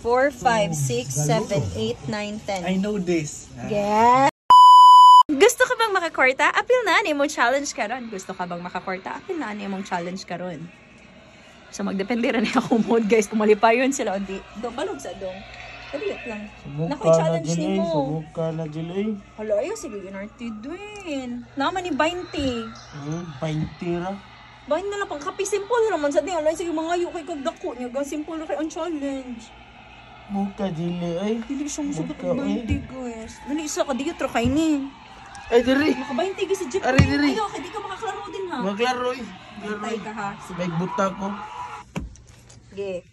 4, 5, 6, 7, 8, 9, 10. I know this. Yeah. Gusto ka bang makakwarta? Apil na ani mong challenge karon. Gusto ka bang makakwarta? Apil na ani mong challenge karon. So magdepende rin ako mood guys kung malipayon sila o di. Balog sa dong. Kaliit lang. Naki-challenge ni mo. Sumuka na dyan Hala, ayaw sige ginarty din. Naman ni 20. 20 ra. Bahin na lang pang kapi. Simple naman sa din. Alay, sige mga yu kay kagdako niya. Simple na kay ang challenge. Muka dili ay. Hindi siyang sugot ng 20 guys. Dali isa ka, di ka trakay ni. Ay diri. Maka 20 guys si Jeep. Ari diri. Ayaw, di ka makaklaro din ha. Maglaro Tay ka ha. May buta ko. Sige.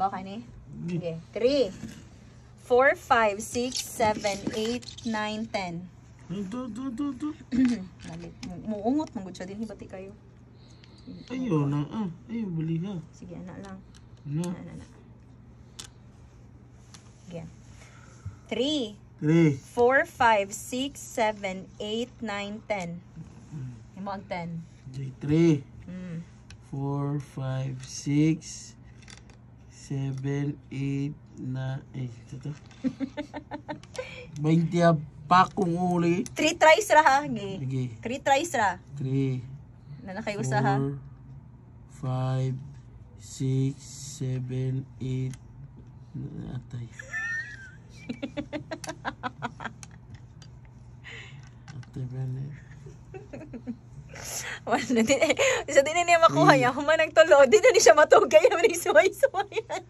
Baka ni? Sige. 3, 4, 5, 6, 7, 8, 9, 10. Do. Muungot, manggod siya din. Hibati kayo. Ayaw na Ayaw bali ha. Sige, anak lang. Na. Anak. Sige. 3, 4, 5, 6, 7, 8, 9, 10. Imo ang 10. 3, 4, 5, 6, 7, 8, na, ito to. 20 pakong uli. 3 tries ra ha. Sige. 3 tries ra. 3, Na kayo usa ha. 4, 5, 6, 7, 8, atay. Atay ba na? Wala din. Isa din niya makuha niya. Humanang tulo. Di na siya matugay. May suway-suwayan.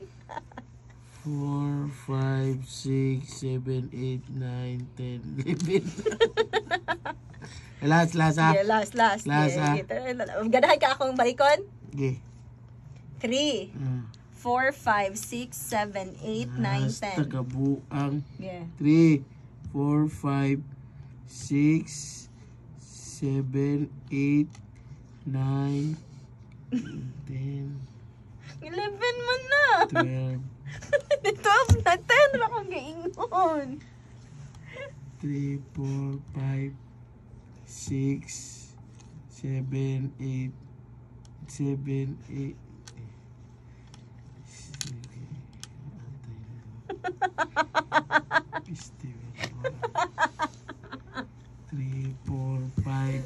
4, 5, 6, 7, 8, 9, 10, 11. Last ha? Yeah, last. Last ha? Ganahan ka akong balikon? Okay. 3, 4, 5, 6, 7, 8, 9, 10. Tagabuang. Yeah. 3, 4, 5, 6, 7, 8, 9, 10, 11 man na. 12, 12 na 10 na akong gaingon. 3, 4, 5, 6, 7, 8, 7, 8. 3, 4, 5,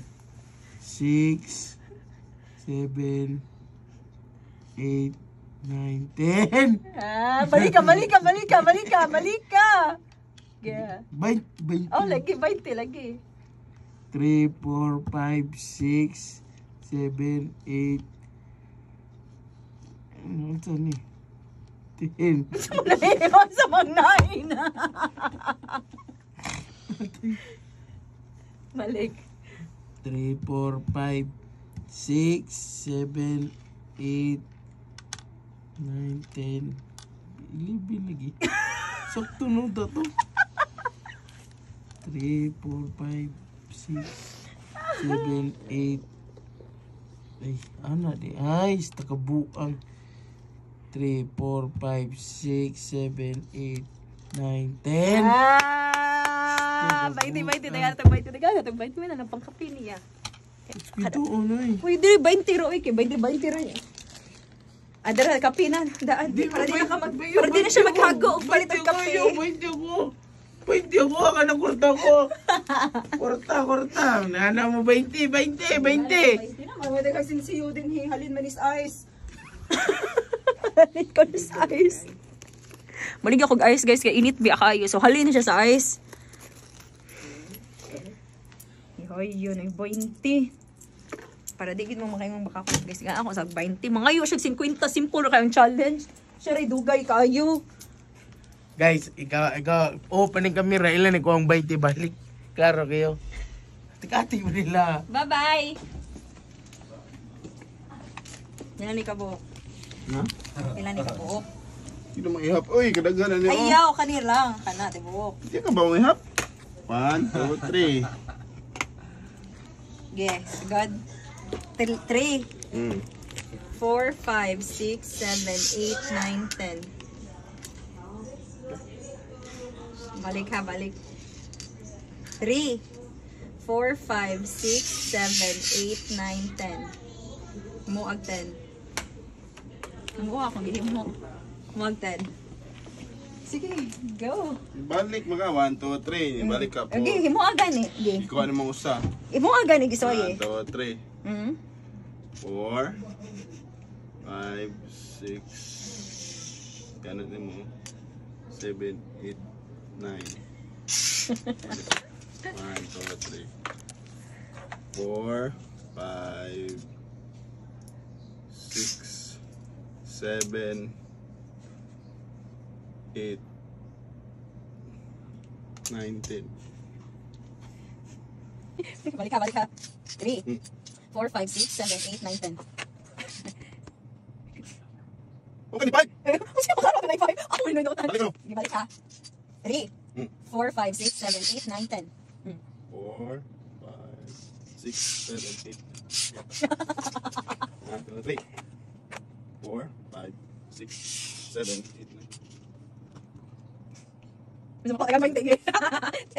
6, 7, 8, 9, 10. Balik ka. Yeah. 20. Oh, lagi 20 lagi. 3, 4, 5, 6, 7, 8. Ano ito ni? 10. Sa mga 9. Balik. 3, 4, 5, 6, 7, 8, 9, 10. 11 lagi. Sakto no dato. 3, 4, 5, 6, 7, 8. Ay, ano di? Ay, takabuang. 3, 4, 5, 6, 7, 8, 9, 10. 20 na lang pangkapi niya. Ito, ano eh. Pwede 20 ro iki, 20 ro niya. Adara kapi na daan. Para di na siya maghago og palit og kape. 20 ako, ka ng kurta ko. Kurta. Nana mo 20. 20 na, mawala kang sinsiyo din halin manis ice. Halin ko sa ice. Malig ako ice guys, kaya init biya kayo. So halin na siya sa ice. Hoy, yun ay 20. Para digid mo makayong makakot guys. Nga ako sa 20. Mga yun siya 50. Simple kayong challenge. Siya rin dugay kayo. Guys, ikaw, open ang camera. Ilan ko ang 20 balik. Klaro kayo. Tikati mo nila. Bye-bye. Ilan ni kabuok? Ha? Ilan ni kabuok? Hindi mo ihap. Uy, kadaghanan niyo. Ayaw, kanir lang. Kana, di buok. Hindi ka ba mo ihap? 1, 2, 3. Yes, good. 3, 4, 5, 6, 7, 8, 9, 10. Balik ha, balik. 3, 4, 5, 6, 7, 8, 9, 10. Muag 10. Nabuha akong gihim mo. Mag-10. Sige, go. Balik mga 1, 2, 3. Ibalik ka po. Okay, himo agad eh. Okay. Ikuha naman usa. Himo agad eh, gisoy 1, 2, 3. eh. 4, 5, 6. Ganun din mo. 7, 8, 9. 1, 2, 3. 4, 5, 6, 7, 8, 9, 10. Balik ka, balik ka. 3, 4, 5, 6, 7, 8, 9, 10. Okay, 5! Kasi makaraw ka na 5. Ako may nunutan. Balik ka. Balik ka. 3, 4, 5, 6, 7, 8, 9, 10. 4, 5, 6, 7, 8. 1, 2, 3. 4, 5, 6, 7, 8, 9. Gusto mo ko tagal 20 eh.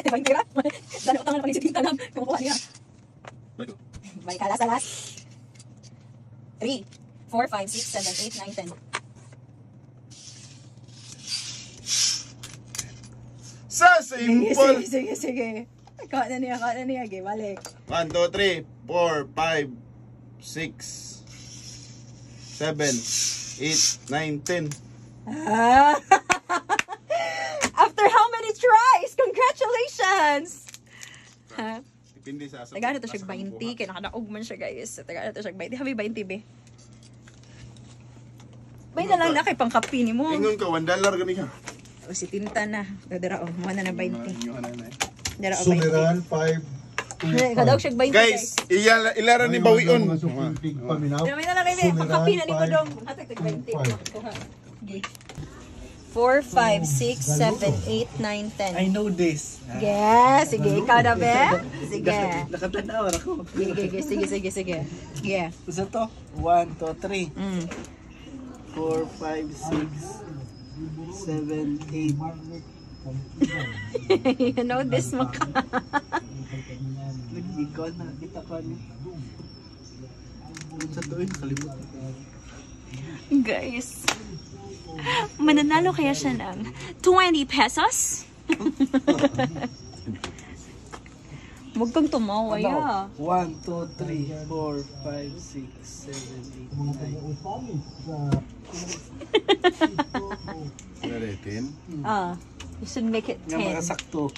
20 ra? Dali utangan pa ni si Tinta lang. Kumukuha niya. Balik ko. Balik ka, last na last. 3, 4, 5, 6, 7, 8, 9, 10. Sa Sige, simple! sige, sige. Kaya na niya, Okay, balik. 1, 2, 3, 4, 5, 6, 7, 8, 9, 10. Ah! After how many tries? Congratulations! Ha? Depende sa asa. Taga na to siya 20. Kaya nakanaog man siya, guys. Taga na to siya 20. Habi 20, be. May na lang na kay pangkapi ni mo. Ingon ka, $1 gani ka. O si Tinta na. Dadara o. Muna na 20. Dara o 20. Suliran 5. Kadaog siya 20, Guys, ilaran ni Bawion. Pero may na lang rin. Pangkapi na ni Badong. Hatag tag 20. Kuha. Okay. 4, 5, 6, 7, 8, 9, 10. I know this. Yeah, sige. Ikaw na, be? Sige. Nakatanaw ako. Sige. Yeah. Isa to? 1, 2, 3. 4, 5, 6, 7, 8. You know this, maka. Nag-ikaw na. Kita ko ano. Sa tuwing kalimutan. Guys, mananalo kaya siya ng 20 pesos? Huwag kang tumawa, ya. 1, 2, 3, 4, 5, 6, 7, 8, 9. You should make it Nga 10. makasakto.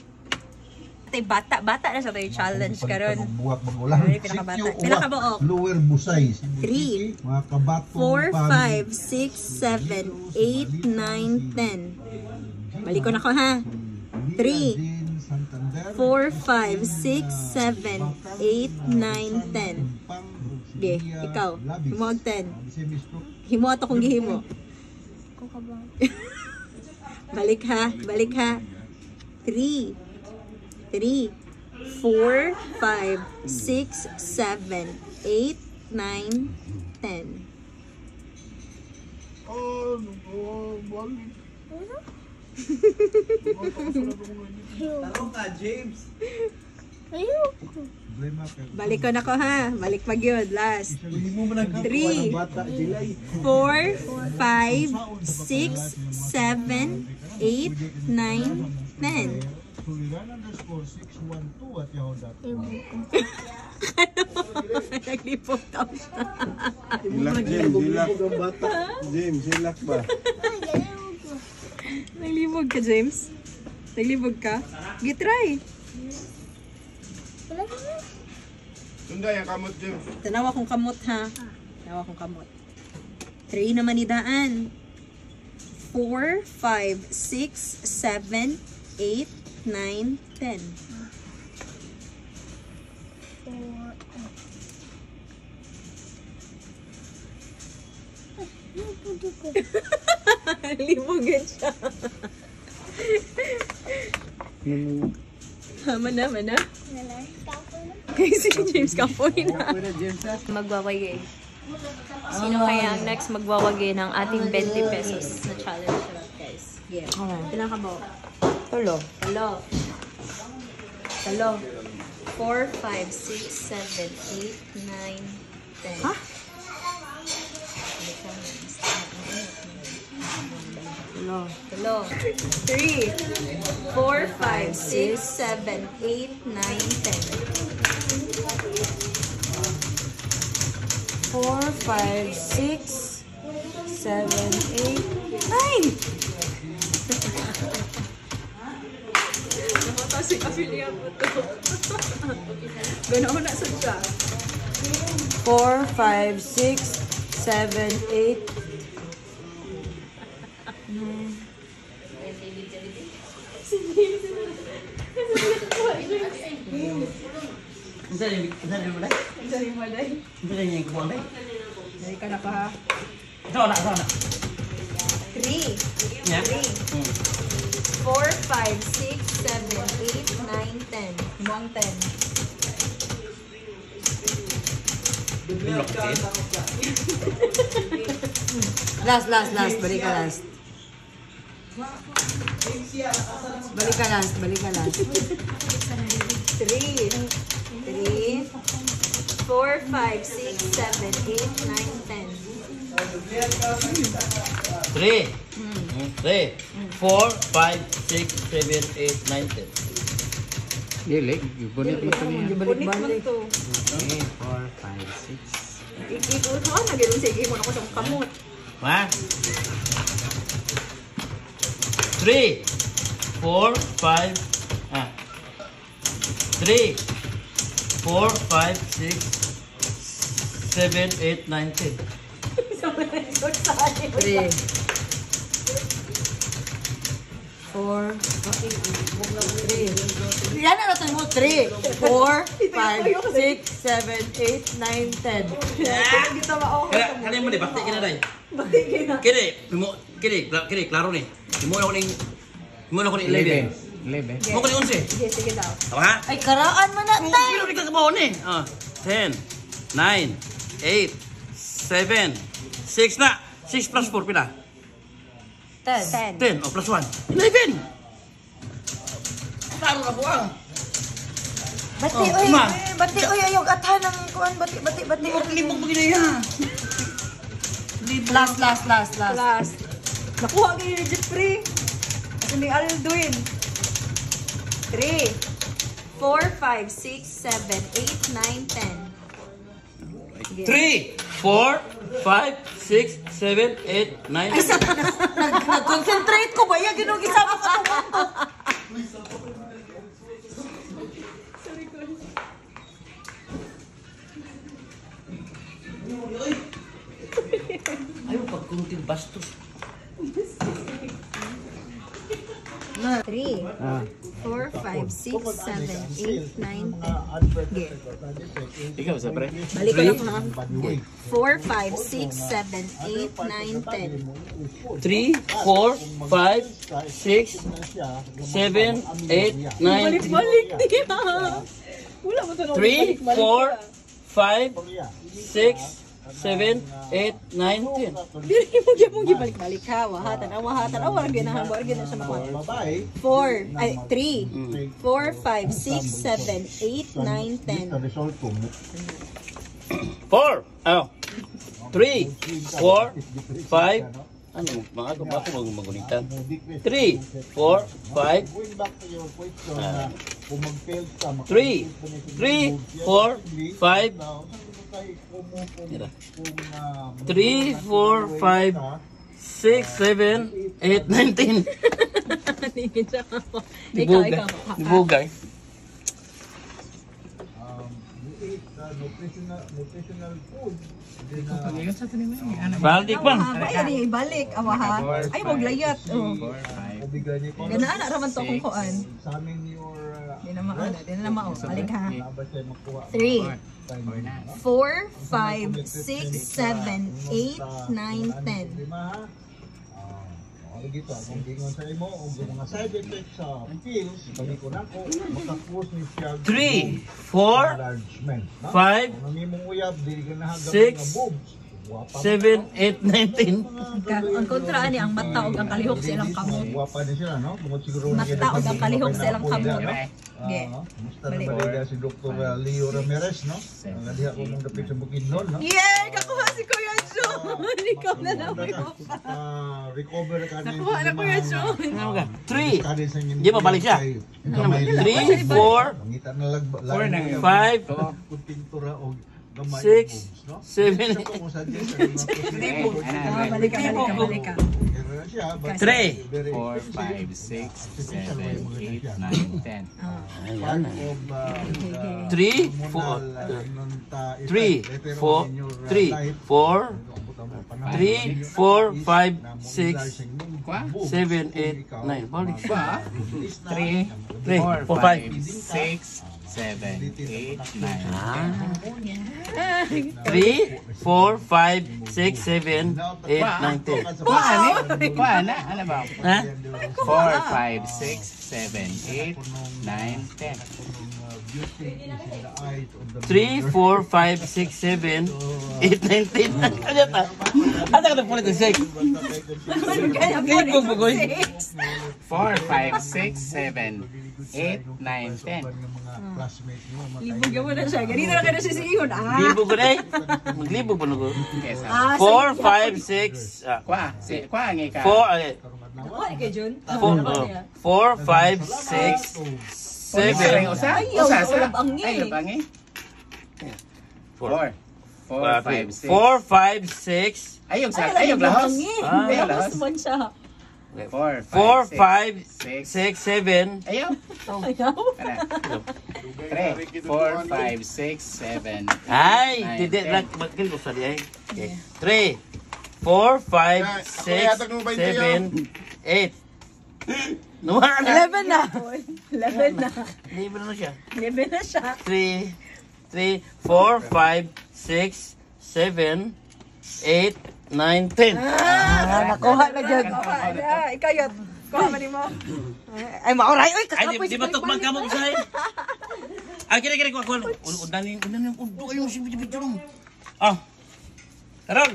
Tay bata na sa tayo challenge karon. Buwak magulang. Ay, pinakabata. Pinakabuok. Lower busay. 3, Mga kabato. 4, 5, 6, 7, 8, 9, 10. Balik ko na ko, ha? 3, 4, 5, 6, 7, 8, 9, 10. Okay, ikaw. Himuag 10. Himo ato kung gihimo. Balik ha. 3, 4, 5, 6, 7, 8, 9, 10. Tarong ka, James. Balik ko na ko, ha. Balik pag yun. Last. 3, 4, 5, 6, 7, 8, 9, 10. Naglipog daw siya. Hilak, James, hilak. James, hilak ba? Naglibog ka, James? Naglibog ka? Gitry. Sunday ang kamot, James. Tanawa kong kamot, ha? Tanawa kong kamot. 3 naman ni Daan. 4, 5, 6, 7, 8, 9, 10. Limugan siya. Mana. Si James Kapoy na. Magwawagay. Sino kaya ang next magwawagay ng ating 20 pesos na challenge, guys? Yeah. Ilan ka ba? Tulo. 4, 5, 6, 7, 8, 9, 10. Ha? Tulo. 3, 4, 5, 6, 7, 8, 9, 10. 4, 5, 6, 7, 8, 9! Nakata si affiliate mo to. Ganoon na sa siya. 4, 5, 6, 7, 8, Dari ka na pa. 3, 4, 5, 6, 7, 8, 9, 10. Muang 10. Last. Balik ka last. Balik ka last. 3, 4, 5, 6, 7, 8, 9, 10. 3, 4, 5, 6, 7, 8, 9, 10. Dili, gunit mo to niya. Punit mo to. 3, 4, 5, 6. Ikikot mo. Naganoon sige mo na ko siyang kamot. Ha? 3, 4, 5, 3, 4, 5, 6, 7, 8, 9, 10. 3, 4, 3. Yan na natin mo. 3, 4, 5, 6, 7, 8, 9, 10. Kita ba ako? Kaya mo di, bakti ka na day. Bakit kina? Kini, klaro ni. Himo na ko ning 11. 11. Himo ko ning 11. Sige, sige daw. Tama ha? Ay, karaan mo na, tay! Pero di ka kabaw ni. 10, 9, 8, 7, 6 na. 6 plus 4 pila? 10. 10 o plus 1. 11. Klaro na po ah. Bati, oy, ayog atan ng kuan, bati. Limong maginaya. Last. Last. Nakuha kayo ni Jeffrey. At hindi Alduin. 3, 4, 5, 6, 7, 8, 9, 10. 3, 4, 5, 6, 7, 8, 9. Nag-concentrate ko ba? Yan, ginug-isama ka to. Ayaw pagkunting bastos. 3, 4, 5, 6, 7, 8, 9, 10. Ikaw sa pre. Balik ko lang ha. 4, 5, 6, 7, 8, 9, 10. 3, 4, 5, 6, 7, 8, 9, 10. Balik niya. Wala mo ito na 3, 4, 5, 6, 7, 8, 9, 10. Dili mo gibalik-balik ha. Wahatan. Warang ginahan. Warang ginahan sa mga. 4, 3, 4, 5, 6, 7, 8, 9, 10. 4, 3, 4, 5, ano, ako magunitan. 3, 4, 5, 3, 4, 5, 3, 4, 5, 6, 7, 8, 9, 10. Dibugay. Nutritional food. Balik man. Ay, balik. Awaha. Ay, wag layat. Ganaan na raman to kung kuan. Di na maano. Balik ha. 3, 4, 5, 6, 7, 8, 9, 10. Dito, kung gingon sa imo, kung mga side effects sa pills, balik ko na ko, makakos ni siya 3, 4, enlargement. 5, Kung namimong uyab, dili ka na hagam 6, boobs. 7, 8, 9, 10. Ang kontraan niya, ang mata o ang kalihok sa ilang kamot. Guwapa din sila, no? Tungkol siguro Mata o ang kalihok sa ilang kamot. Ge. Musta na baliga si Dr. Leo Ramirez, no? Ang diha ko mong dapit sa Bukidnon, no? Yay! Kakuha si Kuya John! Ikaw na lang may Recover ka na Nakuha na Kuya John. Ano ka? 3. Di ba balik siya? 3, 4, 5, pintura o gamay 6, 7, Balik ka. 3. 4, 5, 6, 7, 8, 9, 10. Ayan na. 3, 4, 3, 4, 3, 4, 3, 4, 5, 6, 7, 8, 9, 10. 3, Balik siya. 4, 4, 5, 6, 7, 8, 9, 3, 4, 5, 6, 7, 8, 9, 10. Kuha na, ano ba? Ha? 4, 5, 6, 7, 8, 9, 10. 3, 4, 5, 6, 7, 8, 9, 10. Ano ta? Ano ka nagpulit ng 6? Libo mo, Goy. 4, 5, 6, 7, 8, 9, 10. Libog mo na siya. Ganito na kayo sisihon. Libo ko na eh. Maglibo pa na ko. Kesa. 4, 5, 6, Kuha, kuha ang ika. 4, Nakuha ni kay John. 4, 5, 6, 7, Usa? Ayaw, Usa, sa labangi. Ay, labangi. 4, 5, 6. 4, 5, 6, Ayog sa, ayog lahos. Ayog lahos. Gusto man siya. 4, 4, 5, 6, 7. Ayaw. Ayaw. 3, 4, 5, 6, 7. Ay, hindi lang magkil ko sa di ay. 3, 4, 5, 6, 7, 8. Nawala na. 11 na. 11 na. Libo na siya. 11 na siya. 3, 4, 5, 6, 7, 8, 9, 10. Nakuha na dyan. Ikaw yun. Kuha man mo. Ay, mauray. Uy, Ay, kakapoy di ba ito magkamot sa akin? Ay, kira, kuha. Udanin yung udo. Ayun, si Bidyo. Ah, Taron.